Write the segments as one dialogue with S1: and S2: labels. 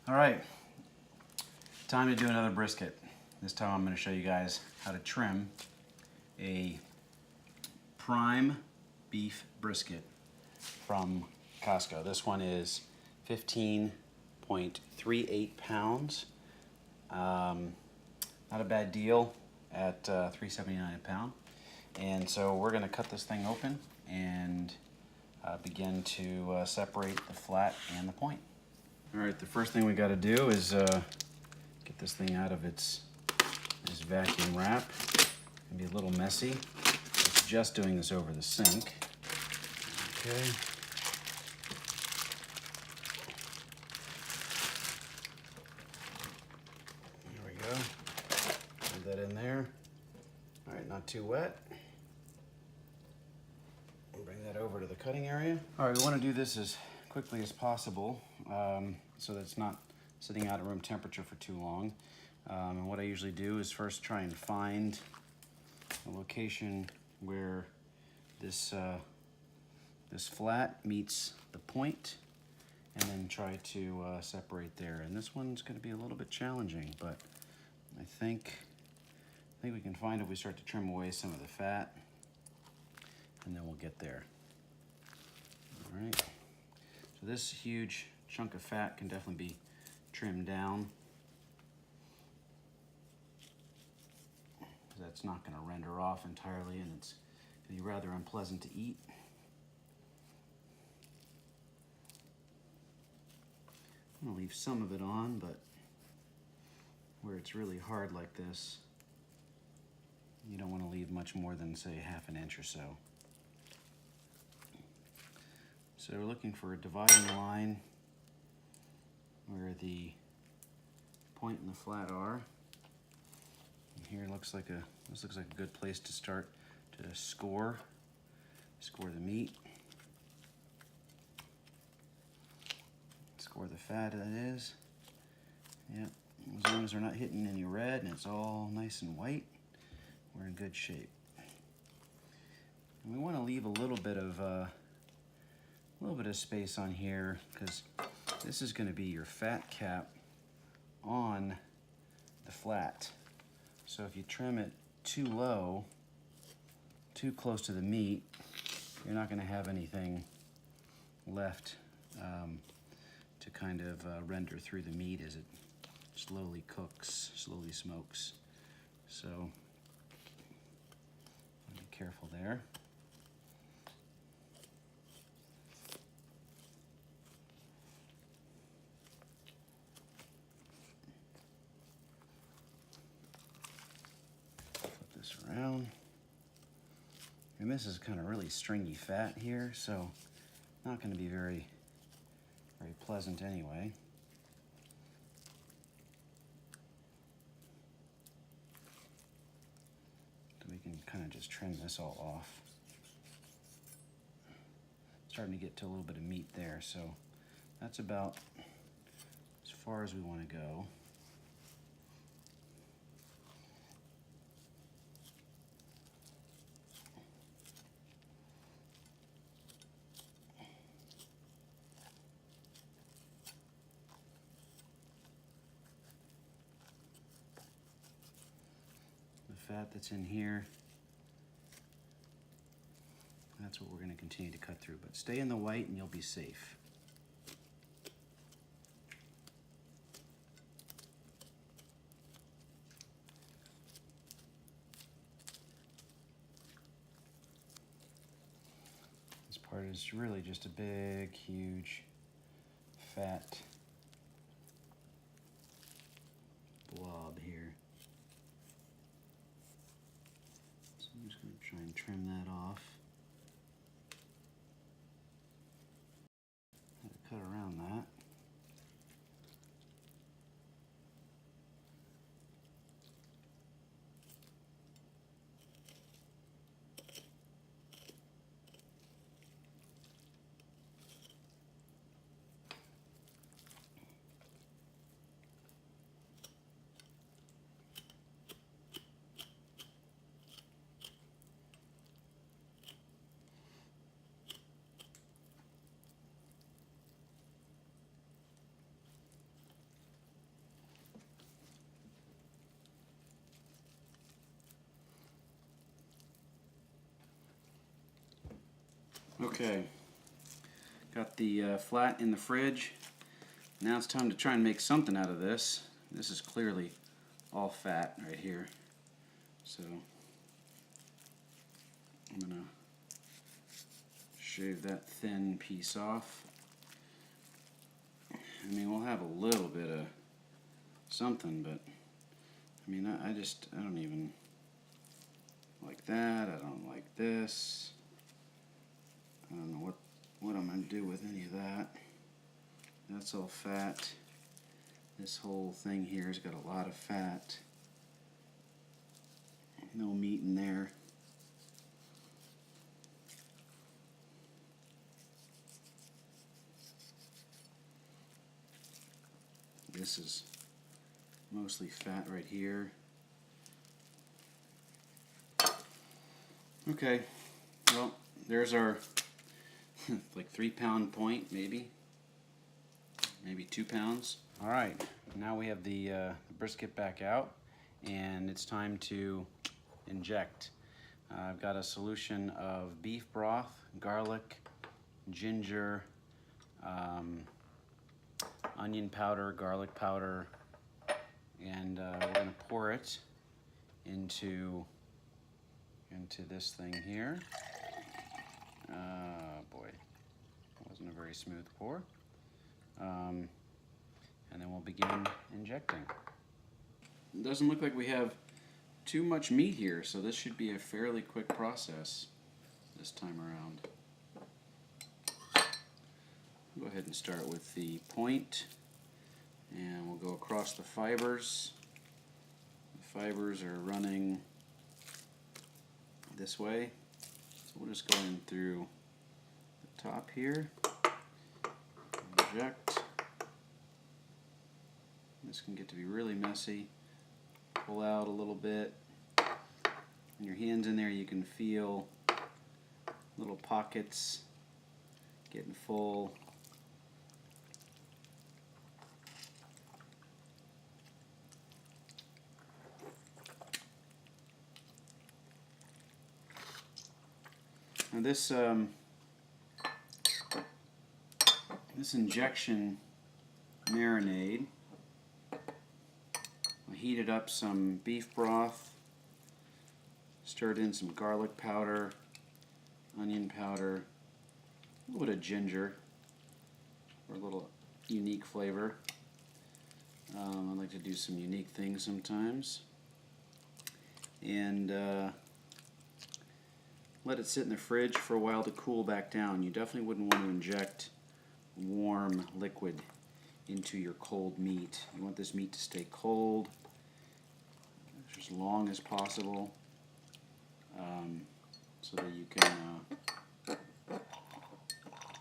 S1: All right, time to do another brisket. This time I'm going to show you guys how to trim a prime beef brisket from Costco. This one is 15.38 pounds. Not a bad deal at $3.79 a pound. And so we're going to cut this thing open and begin to separate the flat and the point. All right, the first thing we got to do is get this thing out of this vacuum wrap. It's gonna be a little messy. It's just doing this over the sink. Okay. There we go. Put that in there. All right, not too wet. Bring that over to the cutting area. All right, we want to do this as quickly as possible so that it's not sitting out at room temperature for too long. And what I usually do is first try and find a location where this flat meets the point, and then try to separate there. And this one's going to be a little bit challenging, but I think we can find if we start to trim away some of the fat, and then we'll get there. All right. So this huge chunk of fat can definitely be trimmed down. That's not going to render off entirely, and it's going to be rather unpleasant to eat. I'm going to leave some of it on, but where it's really hard like this, you don't want to leave much more than, say, half an inch or so. So we're looking for a dividing line where the point and the flat are. And here looks like a good place to start to score the meat, score the fat. That is, yep. As long as they're not hitting any red and it's all nice and white, we're in good shape. And we want to leave a little bit of space on here, because this is going to be your fat cap on the flat. So if you trim it too low, too close to the meat, you're not going to have anything left to kind of render through the meat as it slowly cooks, slowly smokes. So be careful there. Around. And this is kind of really stringy fat here, so not going to be very pleasant anyway. So we can kind of just trim this all off. Starting to get to a little bit of meat there, so that's about as far as we want to go. Fat that's in here, that's what we're going to continue to cut through, but stay in the white and you'll be safe. This part is really just a big, huge, fat blob here. I'm just going to try and trim that off. Cut around that. Okay, got the flat in the fridge. Now it's time to try and make something out of this. This is clearly all fat right here. So I'm gonna shave that thin piece off. I mean, we'll have a little bit of something, but I mean, I don't even like that. I don't like this. I don't know what I'm going to do with any of that. That's all fat. This whole thing here has got a lot of fat. No meat in there. This is mostly fat right here. Okay, well, there's our like 3-pound point, maybe 2 pounds. All right, now we have the brisket back out, and it's time to inject. I've got a solution of beef broth, garlic, ginger, onion powder, garlic powder, and we're going to pour it into this thing here. Boy, that wasn't a very smooth pour. And then we'll begin injecting. It doesn't look like we have too much meat here, so this should be a fairly quick process this time around. Go ahead and start with the point, and we'll go across the fibers. The fibers are running this way, so we'll just go in through the top here, inject. This can get to be really messy. Pull out a little bit. And your hands in there, you can feel little pockets getting full. Now this injection marinade, I heated up some beef broth, stirred in some garlic powder, onion powder, a little bit of ginger for a little unique flavor. I like to do some unique things sometimes. And let it sit in the fridge for a while to cool back down. You definitely wouldn't want to inject warm liquid into your cold meat. You want this meat to stay cold for as long as possible, so that you can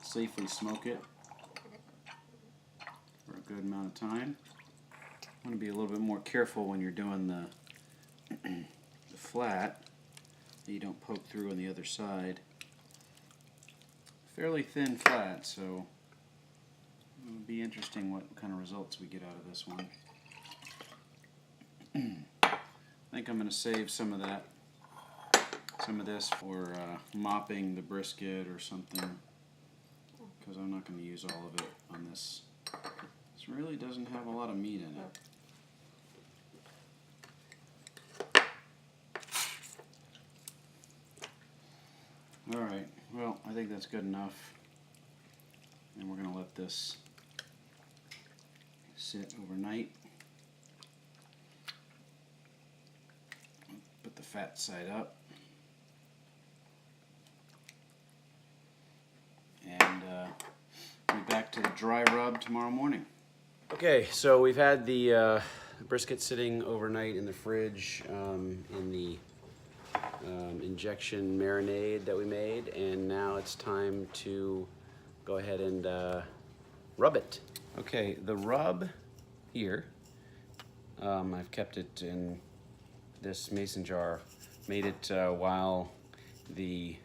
S1: safely smoke it for a good amount of time. You want to be a little bit more careful when you're doing the flat, that you don't poke through on the other side. Fairly thin flat, so it'll be interesting what kind of results we get out of this one. I think I'm going to save some of this for mopping the brisket or something, because I'm not going to use all of it on this. This really doesn't have a lot of meat in it. Alright, well, I think that's good enough. And we're going to let this sit overnight. Put the fat side up. And we'll be back to the dry rub tomorrow morning. Okay, so we've had the brisket sitting overnight in the fridge in the injection marinade that we made, and now it's time to go ahead and rub it. Okay, the rub here, I've kept it in this mason jar. Made it while the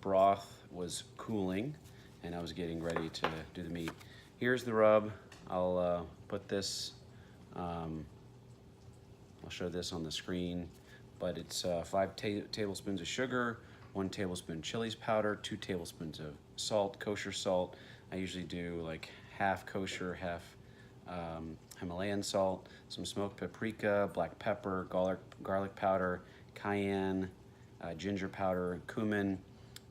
S1: broth was cooling and I was getting ready to do the meat. Here's the rub. I'll put this, I'll show this on the screen, but it's 5 tablespoons of sugar, 1 tablespoon chilies powder, 2 tablespoons of salt, kosher salt. I usually do like half kosher, half Himalayan salt, some smoked paprika, black pepper, garlic powder, cayenne, ginger powder, cumin,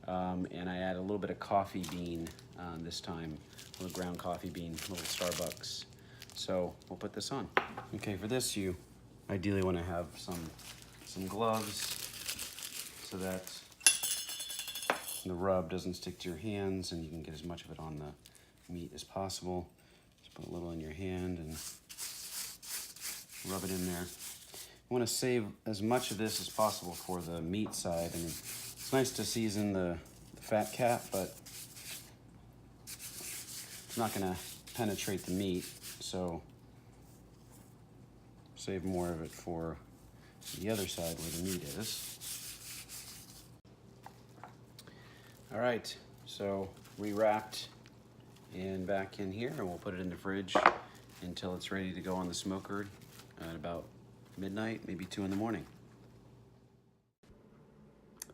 S1: and I add a little bit of coffee bean this time, a little ground coffee bean, a little Starbucks. So we'll put this on. Okay, for this you ideally want to have some gloves so that the rub doesn't stick to your hands and you can get as much of it on the meat as possible. Just put a little in your hand and rub it in there. You want to save as much of this as possible for the meat side. I mean, it's nice to season the fat cap, but it's not going to penetrate the meat, so save more of it for the other side where the meat is. All right, so rewrapped and back in here, and we'll put it in the fridge until it's ready to go on the smoker at about midnight, maybe 2 in the morning.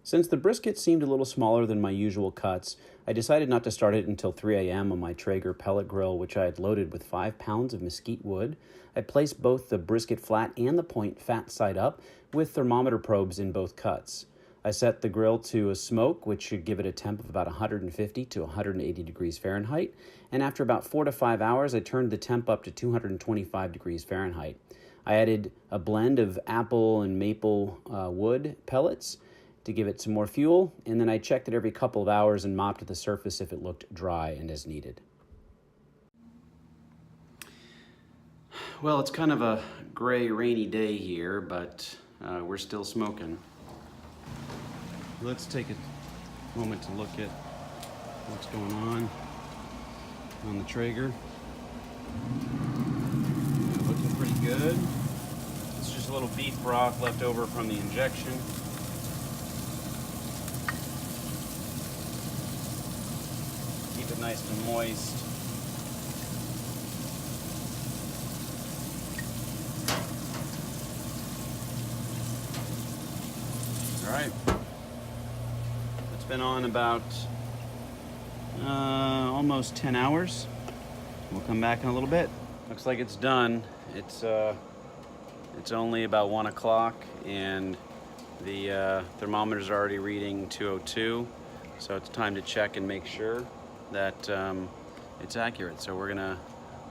S1: Since the brisket seemed a little smaller than my usual cuts, I decided not to start it until 3 a.m. on my Traeger pellet grill, which I had loaded with 5 pounds of mesquite wood. I placed both the brisket flat and the point fat side up with thermometer probes in both cuts. I set the grill to a smoke, which should give it a temp of about 150 to 180 degrees Fahrenheit, and after about 4 to 5 hours, I turned the temp up to 225 degrees Fahrenheit. I added a blend of apple and maple wood pellets to give it some more fuel, and then I checked it every couple of hours and mopped the surface if it looked dry and as needed. Well, it's kind of a gray, rainy day here, but we're still smoking. Let's take a moment to look at what's going on the Traeger. Looking pretty good. It's just a little beef broth left over from the injection. Keep it nice and moist. All right. It's been on about almost 10 hours. We'll come back in a little bit. Looks like it's done. It's only about 1 o'clock and the thermometer's already reading 202. So it's time to check and make sure that it's accurate. So we're gonna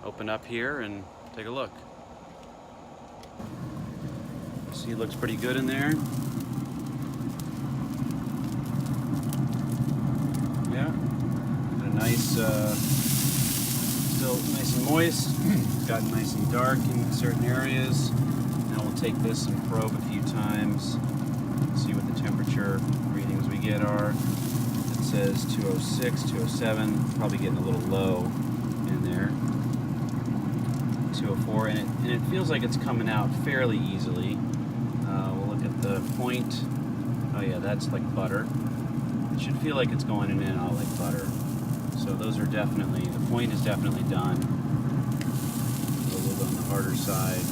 S1: open up here and take a look. See, it looks pretty good in there. Yeah, got a nice, still nice and moist. It's gotten nice and dark in certain areas. Now we'll take this and probe a few times, see what the temperature readings we get are. It says 206, 207, probably getting a little low in there. 204, and it feels like it's coming out fairly easily. We'll look at the point. Oh yeah, that's like butter. It should feel like it's going in and out like butter. So those are definitely, the point is definitely done. A little bit on the harder side.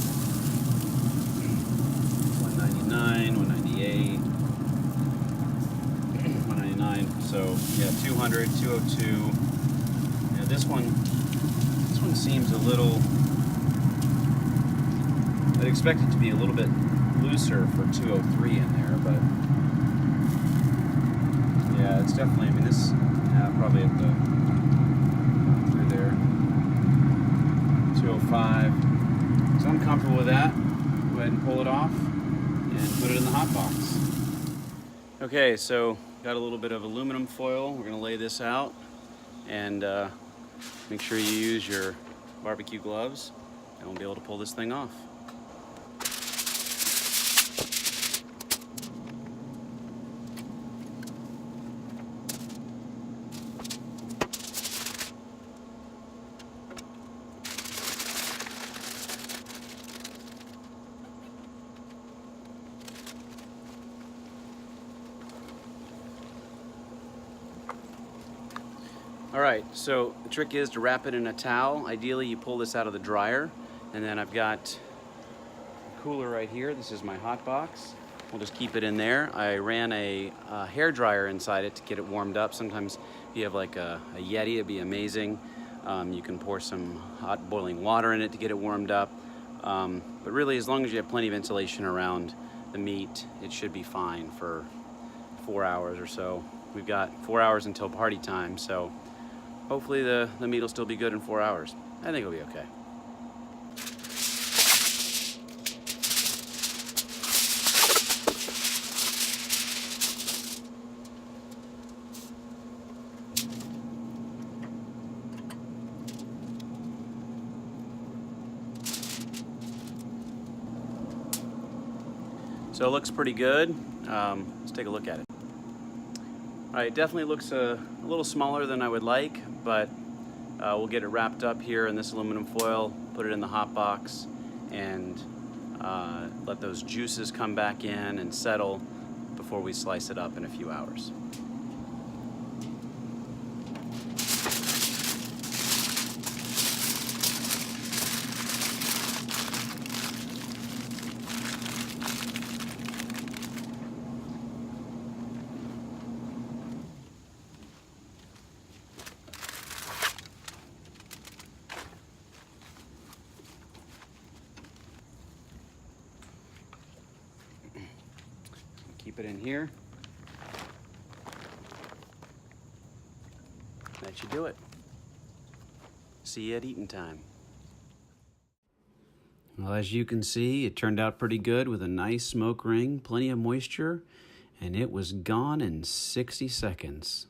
S1: 199, 198, 199. So yeah, 200, 202. Yeah, this one seems a little, I'd expect it to be a little bit looser for 203 in there, but yeah, it's definitely, I mean, this, yeah, probably at the, through there, 205. So I'm comfortable with that. Go ahead and pull it off and put it in the hot box. Okay, so got a little bit of aluminum foil. We're gonna lay this out and make sure you use your barbecue gloves and we'll be able to pull this thing off. All right, so the trick is to wrap it in a towel. Ideally, you pull this out of the dryer, and then I've got a cooler right here. This is my hot box. we'll just keep it in there. I ran a hair dryer inside it to get it warmed up. Sometimes if you have like a Yeti, it'd be amazing. You can pour some hot boiling water in it to get it warmed up. But really, as long as you have plenty of insulation around the meat, it should be fine for 4 hours or so. We've got 4 hours until party time, so hopefully the meat will still be good in 4 hours. I think it'll be okay. So it looks pretty good. Let's take a look at it. All right, it definitely looks a little smaller than I would like, but we'll get it wrapped up here in this aluminum foil, put it in the hot box, and let those juices come back in and settle before we slice it up in a few hours. Keep it in here. That should do it. See you at eating time. Well, as you can see, it turned out pretty good with a nice smoke ring, plenty of moisture, and it was gone in 60 seconds.